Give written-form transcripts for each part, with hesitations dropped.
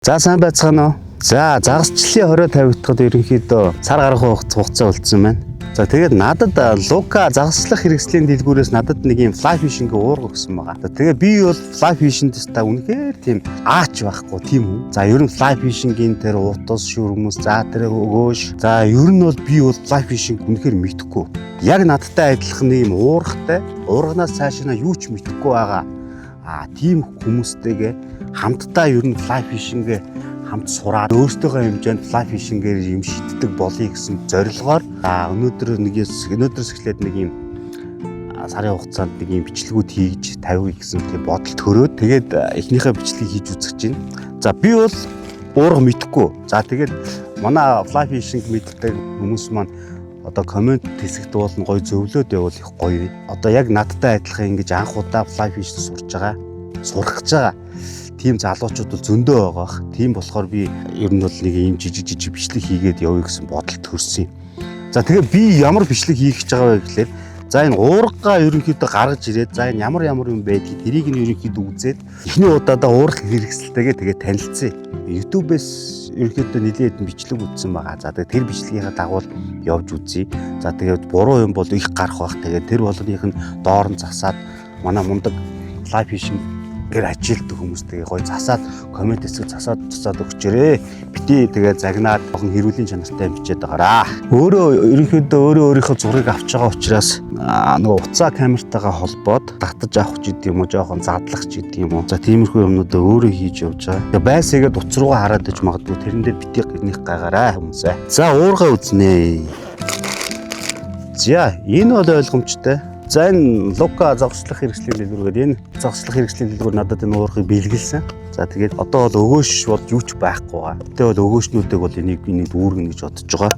За сайн байцгаана уу? За загасчлалын 20 50-д ерөнхийдөө сар гарах хугацаа үлдсэн байна. За тэгээд надад Лука загасчлах хэрэгслийн дэлгүүрээс надад нэг юм fly fishing уурга өгсөн байгаа. Тэгээд би бол fly fishing-д та үнэхээр тийм аач байхгүй тийм үү? За ер нь fly fishing-ийн тэр утас шүрмэс за тэр өгөөш. За ер нь бол би бол fly fishing үнэхээр мэдэхгүй. Яг надтай адилхан нэг юм уургатай. Уурганаас цаашаа юу ч мэдэхгүй байгаа. Тийм хүмүүстэйгээ хамтдаа ер нь fly fishing-гээ хамт сураад өөртөөхөө хэмжээнд fly fishing-гээр юм шийддэг болъё гэсэн зорилгоор өнөөдрөөс эхлээд нэг юм сарын хугацаанд нэг юм бичлэгүүд хийж тавья гэсэн тийм бодолд төрөөд тэгээд эхнийхээ бичлэгийг хийж үзэж байна. За би бол уурга мэдэхгүй. За тэгээд манай fly fishing мэддэг хүмүүс маань одоо коммент хэсэгт бол гоё зөвлөд явуул их гоё. Одоо яг надтай адилхан ингэж анх удаа fly fishing сурах гэж байгаа. Тийм залуучууд бол зөндөө байгаах. Тийм болохоор би ер нь бол нэг ийм жижиг бичлэг хийгээд явъя гэсэн бодолд төрсөн юм. За тэгээ би ямар бичлэг хийх гэж байгаа вэ гэхээр за энэ уурга ерөнхийдөө гаргаж ирээд за энэ ямар юм байдгийг тэрийг нь ерөнхийдөө үзээд эхний удаадаа уурга хэрэгсэлтэйгээ тэгээ танилцъя. YouTube-ээс ерөнхийдөө нэлээд бичлэг үзсэн байгаа. За тэгээ тэр бичлэгийнхаа дагуу явж үзье. За тэгээ буруу юм бол их гарах бах. Тэгээ тэр болгоных нь доор нь засаад манай мундаг fly fishing гэр ажилтдаг хүмүүстэйгээ гоё засаад коммент хэсэг засаад өгчээрээ. Бити тэгээ загнаад хон хэрүүлийн чанартай бичээд байгаараа. Өөрөө өөрийнхөө зургийг авч байгаа учраас нөгөө уцаа камертайгаа холбоод татаж авах ч гэдэг юм уу, жоохон задлах ч гэдэг юм уу. За тиймэрхүү юмнуудаа өөрөө хийж явж байгаа. Тэгээ байсагээд уц руугаа хараад иж магадгүй тэрэн дээр бити гэрнийх гаагаараа хүмүүсээ. За уурга үзнэ. За энэ бол ойлгомжтой. За энэ Лука загасчлах хэрэгслийн дэлгүүрээр энэ загасчлах хэрэгслийн дэлгүүр надад энэ уургыг бэлгэлсэн. За тэгээд одоо бол өгөөш бол юу ч байхгүй байгаа. Тэгвэл бол өгөөшнүүдийг бол энийг дүүргэнэ гэж бодож байгаа.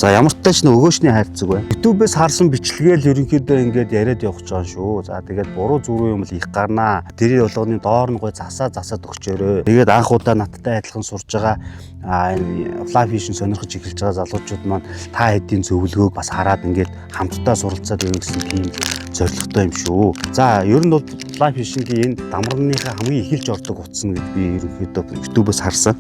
За ямар ч тач өгөөшний хайрцаг бай. YouTube-ээс харсан бичлэгээл ерөнхийдөө ингээд яриад явах гэж байгаа шүү. За тэгээд буруу зүрх юм л их гарнаа. Тэрийн болгоны доор нь гой засаад өгчөөрөө. Тэгээд анх удаа надтай адилхан сурж байгаа энэ fly fishing сонирхож эхэлж байгаа залуучууд маань та хэдийн зөвлөгөөг бас хараад ингээд хамтдаа суралцаад явах гэсэн тийм зорилготой юм шүү. За ер нь бол fly fishing-ийн энэ дамарныхаа хамгийн эхэлж ордог утас нь гэж би ерөнхийдөө YouTube-ээс харсан.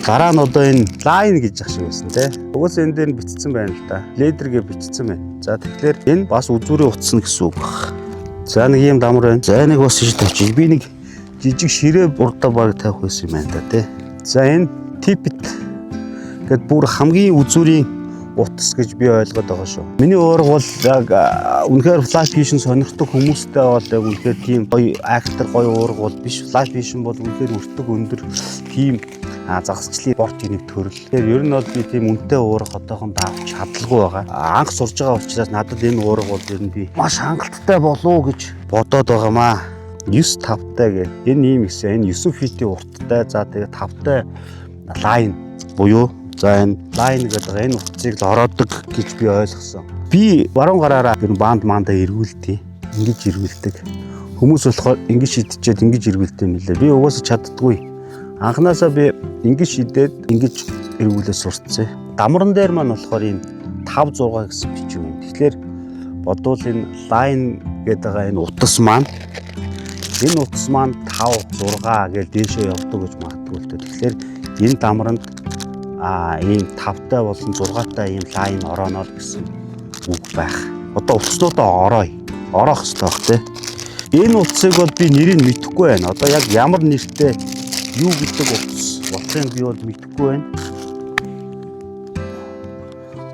Дараа нь одоо энэ line гэж ах шиг байсан тий. Угаас энэ дээр бичсэн байна л да. Leader гэж бичсэн байна. За тэгэхээр энэ бас үзүүрийн утас нь гэсэн үг баг. За нэг юм дамар байна. За нэг бас иж тавьчих. Би нэг жижиг ширээ бурдаа баг тавих байсан юм байна да тий. За энэ Tipit гэд бүр хамгийн үзүүрийн утас гэж би ойлгоод байгаа шүү. Миний уурга бол яг үнэхээр fly fishing сонирхдаг хүмүүстэй бол яг үнэхээр тийм гоё актер гоё уурга бол биш. Fly fishing бол үнэхээр өртөг өндөр тийм загасчлалын борт гинэв төрөл. Тэгэхээр ер нь бол би тийм үнэтэй уурга одоохондоо авч чадлагүй байгаа. Анх сурж байгаа учраас надад энэ уурга бол ер нь би маш хангалттай болов гэж бодоод байгаамаа. 9-5-тай гэх. Энэ ийм ихсэн. Энэ 9 фитийн урттай. За тэгээ 5-тай line буюу за энэ line гэдэг энэ утсыг л ороодог гэж би ойлгосон. Би баруун гараараа гэр банд мандаа эргүүлдэг. Ингэж эргүүлдэг. Хүмүүс болохоор ингэж шидчихэд ингэж эргүүлдэг юм лээ. Би угаасаа чаддгүй. Анхнаасаа би ингэж шидээд ингэж эргүүлээ сурцсан. Дамран дээр маань болохоор энэ 5 6 гэсэн бичиг юм. Тэгэхээр бодвол энэ line гэдэг энэ утас маань 5 6 гэж дээшээ явдаг гэж магадгүй л дээ. Тэгэхээр энэ дамранд ийм 5-тай болон 6-тай ийм line ороонол гэсэн үг байх. Одоо утаснуудаа ороох хэрэгтэй баг тий. Энэ утсыг бол би нэрийг мэдэхгүй байна. Одоо яг ямар нэртэй юу гэдэг утас болохыг би бол мэдэхгүй байна.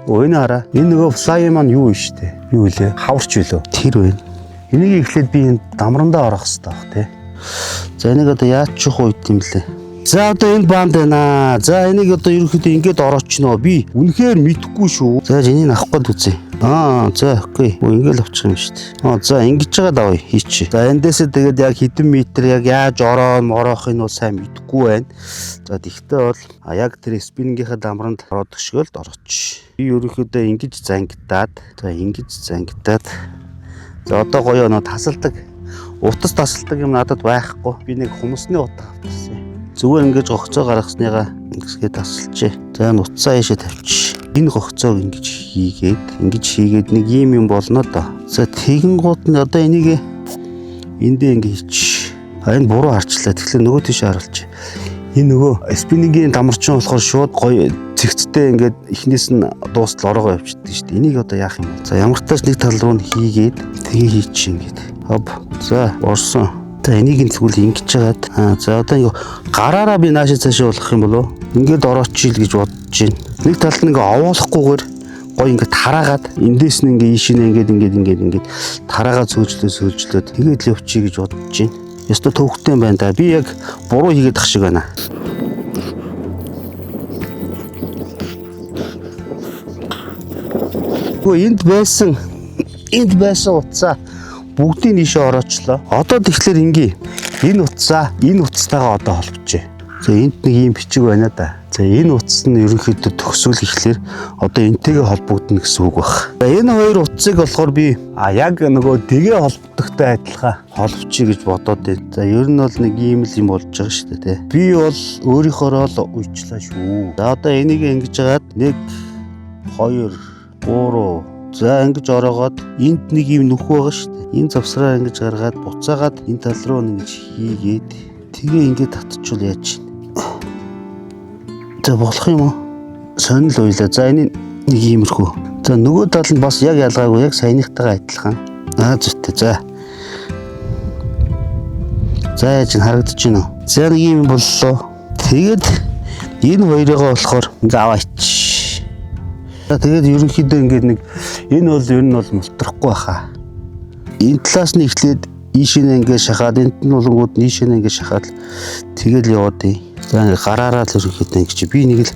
Энэ хараа. Энэ нөгөө fly маань юу вэ штэ? Юу вэ? Хаварч үлээ. Тэр байна. Энийг эхлээд би энэ дамрандаа ороох хэрэгтэй баг тий. За энийг одоо яаж чих уу гэдэм блэ? За одоо энэ банд байна. За энийг одоо ерөнхийдөө ингэж ороочноо. Би үнэхээр мэдэхгүй шүү. За энийг авах гээд үзье. За окей. Ингээл авчих юм шүү дээ. За ингэж байгаа давай хийчих. За эндээсээ тэгээд яг хэдэн метр яг яаж ороохыг нь бол сайн мэдэхгүй байна. За тэгтээ бол яг тэр спинингийнхаа дамранд ороод гიშгэл орооч. Би ерөнхийдөө ингэж зангидаад. За одоо гоё нөө тасалдаг. Утас тасалдаг юм надад байхгүй. Би нэг хүмүүсний утга авчихсан. Зүгээр ингэж гогцоо гаргасныгаа ингэсгээ тасалчээ. За энэ утсаа ийшээ тавьчих. Энэ гогцоог ингэж хийгээд нэг юм болно доо. За тэгэн гууд нь одоо энийг эндээ ингэ хийчих. Энэ буруу харчлаа. Тэгэхээр нөгөө тийш харуулчих. Энэ нөгөө спиннингийн дамарчин болохоор шууд гоё цэгцтэй ингээд эхнээс нь дуустал ороогоо явчихдаг шүү дээ. Энийг одоо яах юм бэ? За ямар ч тач нэг тал руу нь хийгээд тэгээ хийчих ингээд. Хоп. За орсон. За энийг нь тэгвэл ингэж жагаад за одоо ингээ гараараа би наашаа цаашаа болох юм болов. Ингээд ороочих гэж бодож байна. Нэг талд нь ингээ овоолохгүйгээр гоё ингээд тараагаад эндээс нь ингээ ийшээ ингээд тараагаад сөөжлөөд тэгээд л явчих гэж бодож байна. Яста төвхтэй байна да. Би яг буруу хийгээд ах шиг байна. Энд байсан утсаа бүгдийг ийшээ ороочлоо. Одоо тэгэхээр ингээ энэ утастайгаа одоо холбочих. За энд нэг юм бичиг байна да. За энэ утас нь ерөнхийдөө төгсгөл ихлээр одоо энтэйгээ холбогдно гэсэн үг баг. За энэ хоёр утсыг болохоор би яг нөгөө дэгээ холбогдохтой адилхан холбочих гэж бодоод байна. За ер нь бол нэг ийм л юм болж байгаа шүү дээ. Би бол өөрийнхоороо л уйчлаа шүү. За одоо энийг ингэж жагаад 1 2 3 за ингэж ороогоод энд нэг юм нүх байгаа шүү дээ. Энэ завсраа ингэж гаргаад буцаагаад энэ тал руу ингэж хийгээд тэгээ ингэж татчихвал яаж чинь. За болох юм уу? Сонирл уйлаа. За энэ нэг иймэрхүү. За нөгөө тал нь бас яг ялгаагүй яг саяныхтайгаа адилхан. Зүйтэй. За яаж ин харагдаж байна уу? За нэг юм боллоо. Тэгээд энэ хоёроо болохоор ингээ аваач. За тэгээд ерөнхийдөө ингээд нэг энэ бол ер нь бол мултрахгүй баха. Энэ талаас нь эхлээд ийшээ ингээ шахаад энд нь болонгууд ийшээ ингээ шахаад тэгэл яваад ий. За гараараа л ерөнхийдөө ингээ би нэг л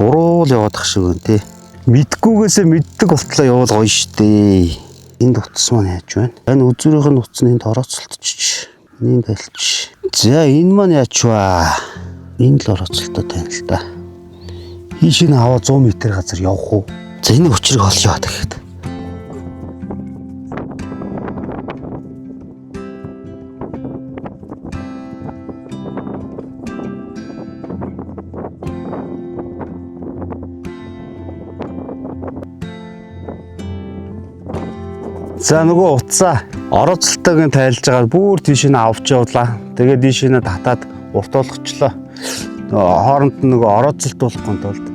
буруу л яваад ах шиг байна те. Мэдгүйгээсээ мэддэг болтлоо явал гоё штэ. Энд утас маань яаж байна? Энэ үзүүрийнх нь утас нь энд орооцолтчих. Энийг тайлч. За энэ маань яаж вэ? Энд л орооцолтоо тань л да. Ийшээ нь аваа 100 м газар явах уу? За энэ өчрийг олъё тэгэхэд. За нөгөө утсаа орооцолтойг нь тайлж байгаа бүр тийш нь авч явлаа. Тэгээд тийш нь татаад урт болгочлоо. Хооронд нь нөгөө орооцолтуулахгүй тулд.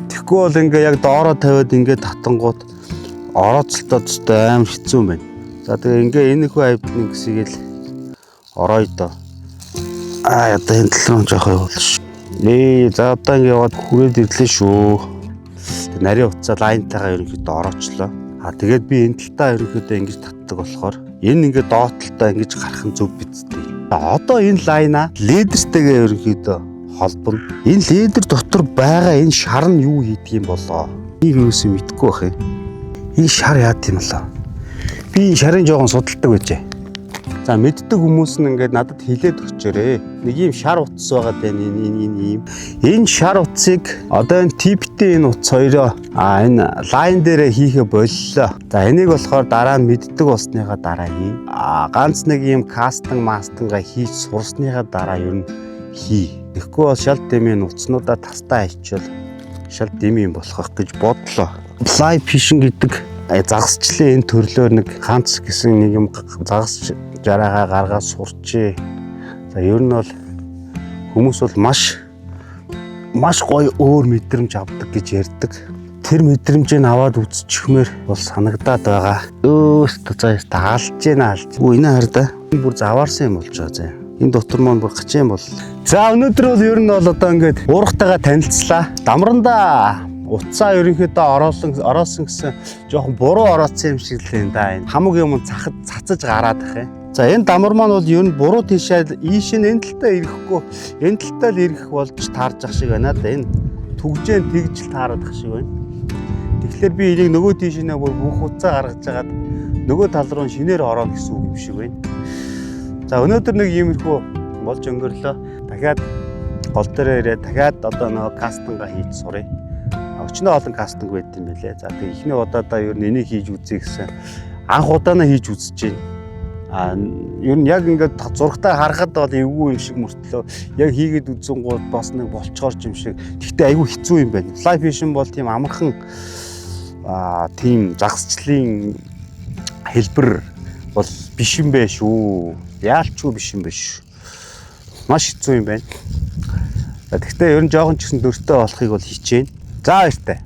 Тэгэхгүй бол ингээ яг доороо тавиад ингээ татангууд орооцолтоо зүтэй амар хэцүү юм байна. За тэгээ ингээ энэ хүү авдны гэсийг л орооё доо. Одоо энэ тал руу жоох явуул ш. За одоо ингээ яваад хүрээд ирлээ шүү. Нарийн утсаа лайнтайгаа ерөнхийдөө ороочлоо. Тэгээд би энэ талтаа ерөнхийдөө ингэж татдаг болохоор энэ ингээ доод талтаа ингэж гарах нь зөв бидтэй. Одоо энэ лайнаа ледертэйгээ ерөнхийдөө холбоно. Энэ ледер дотор байгаа энэ шар нь юу хийдэг юм болоо? Би юусэн мэдэхгүй бах юм. Энэ шар яад юм болоо? Би энэ шарын жоохон судалдаг байжээ. За мэддэг хүмүүс нь ингээд надад хэлээд өгчөөрэй. Нэг юм шар утас байгаа даа энэ. Энэ шар утсыг одоо энэ типтэй энэ утас хоёроо энэ лайн дээрээ хийхэ боллоо. За энийг болохоор дараа нь мэддэг болсныхаа дараа хий. Ганц нэг юм кастинг мастинга хийж сурсныхаа дараа ер нь хий. Тэгэхгүй бол шал дэмийн утаснуудаа тастаа хийчихвэл шал дэм юм болох гэж бодлоо. Fly fishing гэдэг загасчлын энэ төрлөөр нэг ганц гэсэн нэг юм загас жараагаа гаргаад сурчээ. За ер нь бол хүмүүс бол маш гоё өөр мэдрэмж авдаг гэж ярьдаг. Тэр мэдрэмжийг аваад үзчихмээр бол санагдаад байгаа. За алж гэнэ. Энэ хар да. Бүр заваарсан юм болж байгаа зэ. Энэ дотор маань бүр гачаа юм бол. За өнөөдөр бол ер нь бол одоо ингээд уурхтайгаа танилцлаа. Дамрандаа утсаа ерөнхийдөө ороосон гэсэн жоохон буруу орооцсон юм шиг л энэ да. Энэ хамаг юм цацаж гараад ах юм. За энэ дамар маань бол ер нь буруу тийшээ ийш нь энэ талтаа ирэхгүй энэ талтаа л ирэх болж таарж ах шиг байна да. Энэ түгжээн тэгж л таарах шиг байна. Тэгэхээр би энийг нөгөө тийшээ бүх утсаа гаргаж жагаад нөгөө тал руу шинээр орооно гэсэн үг юм шиг байна. За өнөөдөр нэг иймэрхүү болж өнгөрлөө. Дахиад гол дээр ирээ дахиад одоо нөгөө кастинга хийж сурыг. Өчнөө олон кастинг байт юм билээ. За тэгээ эхний удаадаа ер нь энийг хийж үзье гэсэн анх удаанаа хийж үзэж байна. Ер нь яг ингээд зургатаа харахад бол эвгүй юм шиг мөртлөө яг хийгээд үзэн гол бас нэг болцоорч юм шиг. Гэхдээ айгүй хэцүү юм байна. Fly fishing бол тийм амархан тийм загасчлын хэлбэр бол биш юм бэ шүү. Яалчгүй биш юм биш. Маш хэцүү юм байна. За тэгтээ ер нь жоохон ч гэсэн дөрөвтэй болохыг бол хичээнэ. За баяртай.